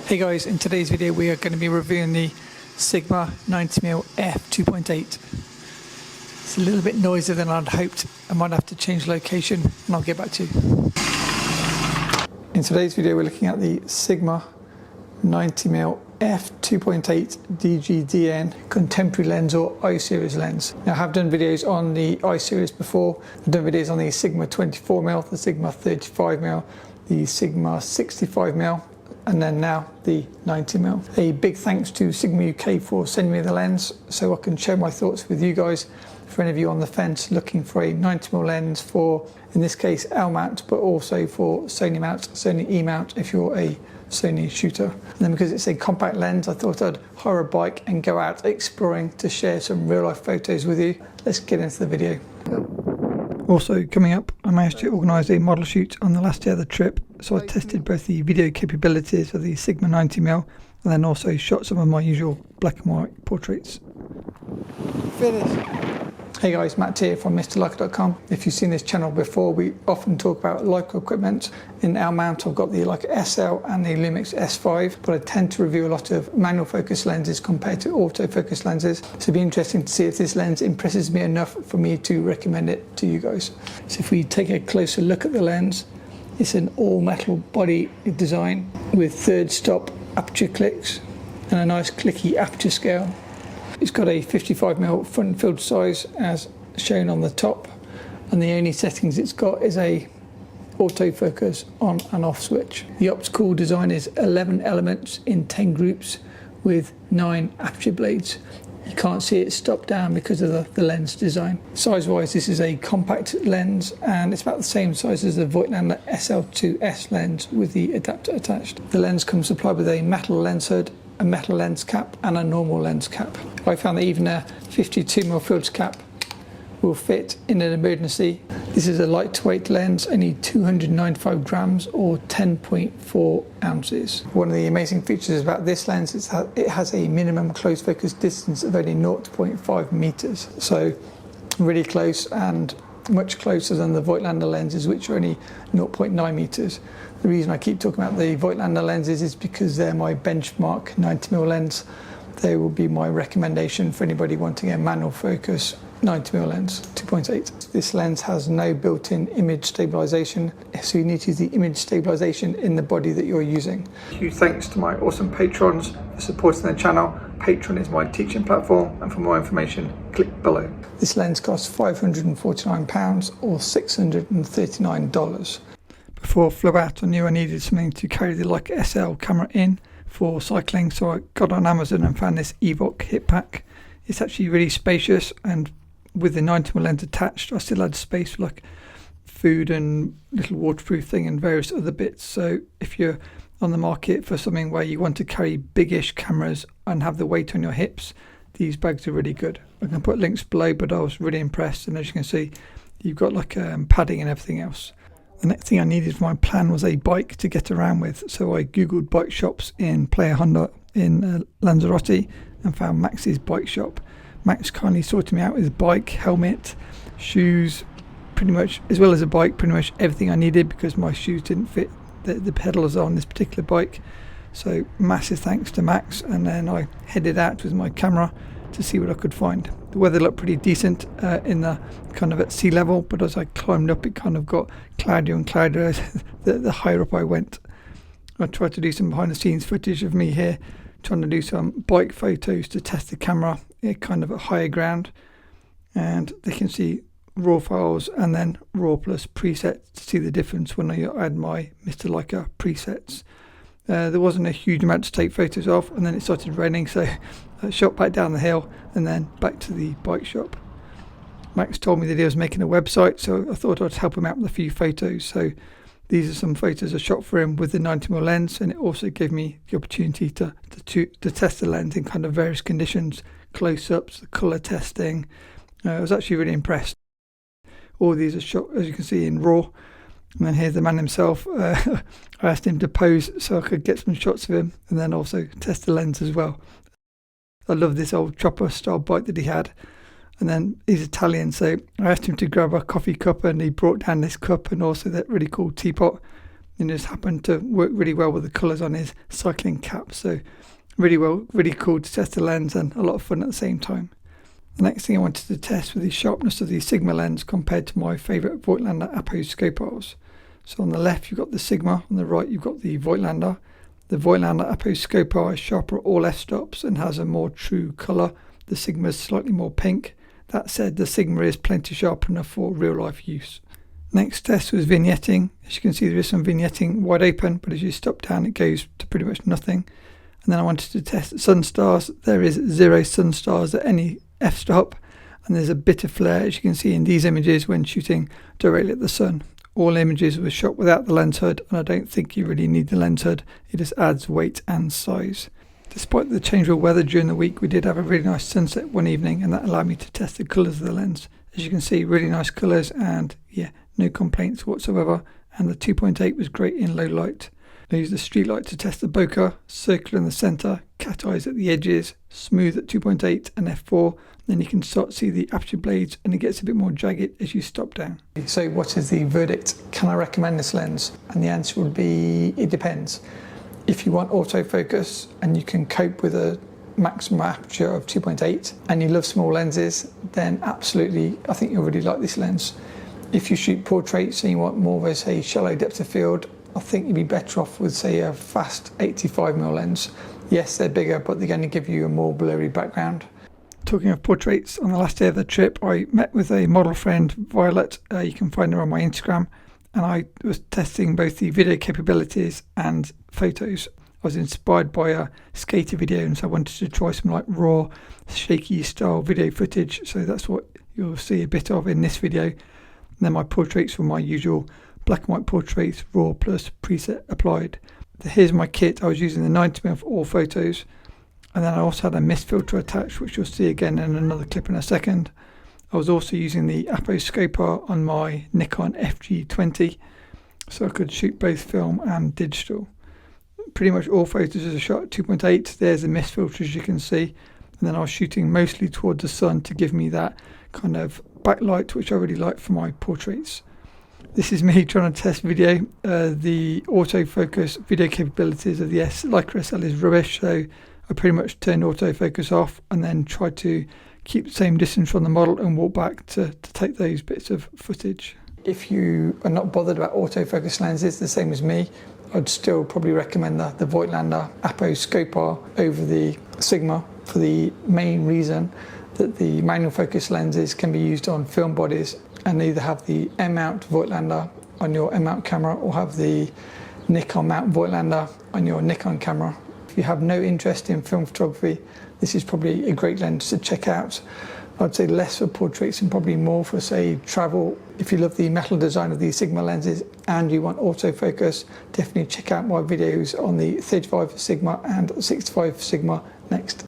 Hey guys, in today's video we are going to be reviewing the Sigma 90mm f2.8. It's a little bit noisier than I'd hoped. I might have to change location and I'll get back to you. In today's video we're looking at the Sigma 90mm f2.8 DGDN contemporary lens or I series lens. Now I have done videos on the I series before. I've done videos on the Sigma 24mm, the Sigma 35mm, the Sigma 65mm, and then now the 90mm. A big thanks to Sigma UK for sending me the lens so I can share my thoughts with you guys. For any of you on the fence looking for a 90mm lens for, in this case, L mount, but also for Sony mount, Sony E mount if you're a Sony shooter. And then because it's a compact lens, I thought I'd hire a bike and go out exploring to share some real life photos with you. Let's get into the video. Also coming up, I managed to organise a model shoot on the last day of the trip, so I tested both the video capabilities of the Sigma 90mm and then also shot some of my usual black and white portraits. Finish. Hey guys, Matt here from MrLeica.com. If you've seen this channel before, we often talk about Leica equipment. In L mount I've got the Leica SL and the Lumix S5, but I tend to review a lot of manual focus lenses compared to autofocus lenses. So it'd be interesting to see if this lens impresses me enough for me to recommend it to you guys. So if we take a closer look at the lens, it's an all metal body design with third stop aperture clicks and a nice clicky aperture scale. It's got a 55mm front field size as shown on the top, and the only settings it's got is a autofocus on and off switch. The optical design is 11 elements in 10 groups with 9 aperture blades. You can't see it stop down because of the lens design. Size wise, this is a compact lens and it's about the same size as the Voigtlander SL2S lens with the adapter attached. The lens comes supplied with a metal lens hood, a metal lens cap and a normal lens cap. I found that even a 52mm Phillips cap will fit in an emergency. This is a lightweight lens, only 295 grams or 10.4 ounces. One of the amazing features about this lens is that it has a minimum close focus distance of only 0.5 meters. So really close and much closer than the Voigtlander lenses, which are only 0.9 meters. The reason I keep talking about the Voigtlander lenses is because they're my benchmark 90mm lens. They will be my recommendation for anybody wanting a manual focus 90mm lens 2.8. This lens has no built-in image stabilization, so you need to use the image stabilization in the body that you're using. Huge thanks to my awesome patrons for supporting the channel. Patreon is my teaching platform, and for more information click below. This lens costs £549 or $639. Before I flew out I knew I needed something to carry the Leica SL camera in for cycling, so I got on Amazon and found this Evoc hip pack. It's actually really spacious, and with the 90mm lens attached I still had space for like food and little waterproof thing and various other bits. So if you're on the market for something where you want to carry biggish cameras and have the weight on your hips, these bags are really good. I can put links below, but I was really impressed, and as you can see you've got like padding and everything else. The next thing I needed for my plan was a bike to get around with, so I googled bike shops in Playa Honda in Lanzarote and found Max's bike shop. Max kindly sorted me out with bike, helmet, shoes, pretty much, as well as a bike, pretty much everything I needed because my shoes didn't fit the pedals on this particular bike. So massive thanks to Max, and then I headed out with my camera to see what I could find. The weather looked pretty decent in the kind of at sea level, but as I climbed up it kind of got cloudier and cloudier the higher up I went. I tried to do some behind the scenes footage of me here trying to do some bike photos to test the camera kind of at higher ground, and they can see raw files and then raw plus presets to see the difference when I add my Mr. Leica presets. There wasn't a huge amount to take photos of, and then it started raining, so I shot back down the hill and then back to the bike shop. Max told me that he was making a website, so I thought I'd help him out with a few photos. So these are some photos I shot for him with the 90mm lens, and it also gave me the opportunity to test the lens in kind of various conditions, close-ups, the colour testing. I was actually really impressed. All these are shot, as you can see, in RAW. And then here's the man himself. I asked him to pose so I could get some shots of him and then also test the lens as well. I love this old chopper style bike that he had. And then he's Italian, so I asked him to grab a coffee cup and he brought down this cup and also that really cool teapot. and just happened to work really well with the colours on his cycling cap. So really cool to test the lens and a lot of fun at the same time. The next thing I wanted to test was the sharpness of the Sigma lens compared to my favourite Voigtlander APO-Skopars. So on the left you've got the Sigma, on the right you've got the Voigtlander. The Voigtlander APO-Skopar is sharper at all f-stops and has a more true colour. The Sigma is slightly more pink. That said, the Sigma is plenty sharp enough for real life use. Next test was vignetting. As you can see, there is some vignetting wide open, but as you stop down it goes to pretty much nothing. And then I wanted to test sun stars. There is 0 sun stars at any f-stop, and there's a bit of flare, as you can see in these images when shooting directly at the sun. All images were shot without the lens hood, and I don't think you really need the lens hood. It just adds weight and size. Despite the changeable weather during the week, we did have a really nice sunset one evening, and that allowed me to test the colours of the lens. As you can see, really nice colours, and yeah, no complaints whatsoever. And the 2.8 was great in low light. I used the street light to test the bokeh, circular in the centre, cat eyes at the edges, smooth at 2.8 and f4. Then you can start to see the aperture blades, and it gets a bit more jagged as you stop down. So what is the verdict? Can I recommend this lens? And the answer would be, it depends. If you want autofocus and you can cope with a maximum aperture of 2.8 and you love small lenses, then absolutely, I think you'll really like this lens. If you shoot portraits and you want more of a, say, shallow depth of field, I think you'd be better off with, say, a fast 85mm lens. Yes, they're bigger, but they're going to give you a more blurry background. Talking of portraits, on the last day of the trip, I met with a model friend, Violet. You can find her on my Instagram. And I was testing both the video capabilities and photos. I was inspired by a skater video, and so I wanted to try some like raw, shaky style video footage. So that's what you'll see a bit of in this video. And then my portraits were my usual black and white portraits, raw plus preset applied. Here's my kit. I was using the 90mm for all photos. And then I also had a mist filter attached, which you'll see again in another clip in a second. I was also using the APO-Skopar on my Nikon FG20, so I could shoot both film and digital. Pretty much all photos are shot at 2.8. There's a mist filter, as you can see. And then I was shooting mostly towards the sun to give me that kind of backlight, which I really like for my portraits. This is me trying to test video. The autofocus video capabilities of the Leica SL is rubbish, so I pretty much turned autofocus off and then tried to keep the same distance from the model and walk back to take those bits of footage. If you are not bothered about autofocus lenses, the same as me, I'd still probably recommend the Voigtlander APO-Skopar over the Sigma, for the main reason that the manual focus lenses can be used on film bodies and either have the M-mount Voigtlander on your M-mount camera or have the Nikon mount Voigtlander on your Nikon camera. If you have no interest in film photography, this is probably a great lens to check out. I'd say less for portraits and probably more for, say, travel. If you love the metal design of these Sigma lenses and you want autofocus, definitely check out my videos on the 35 Sigma and 65 Sigma next.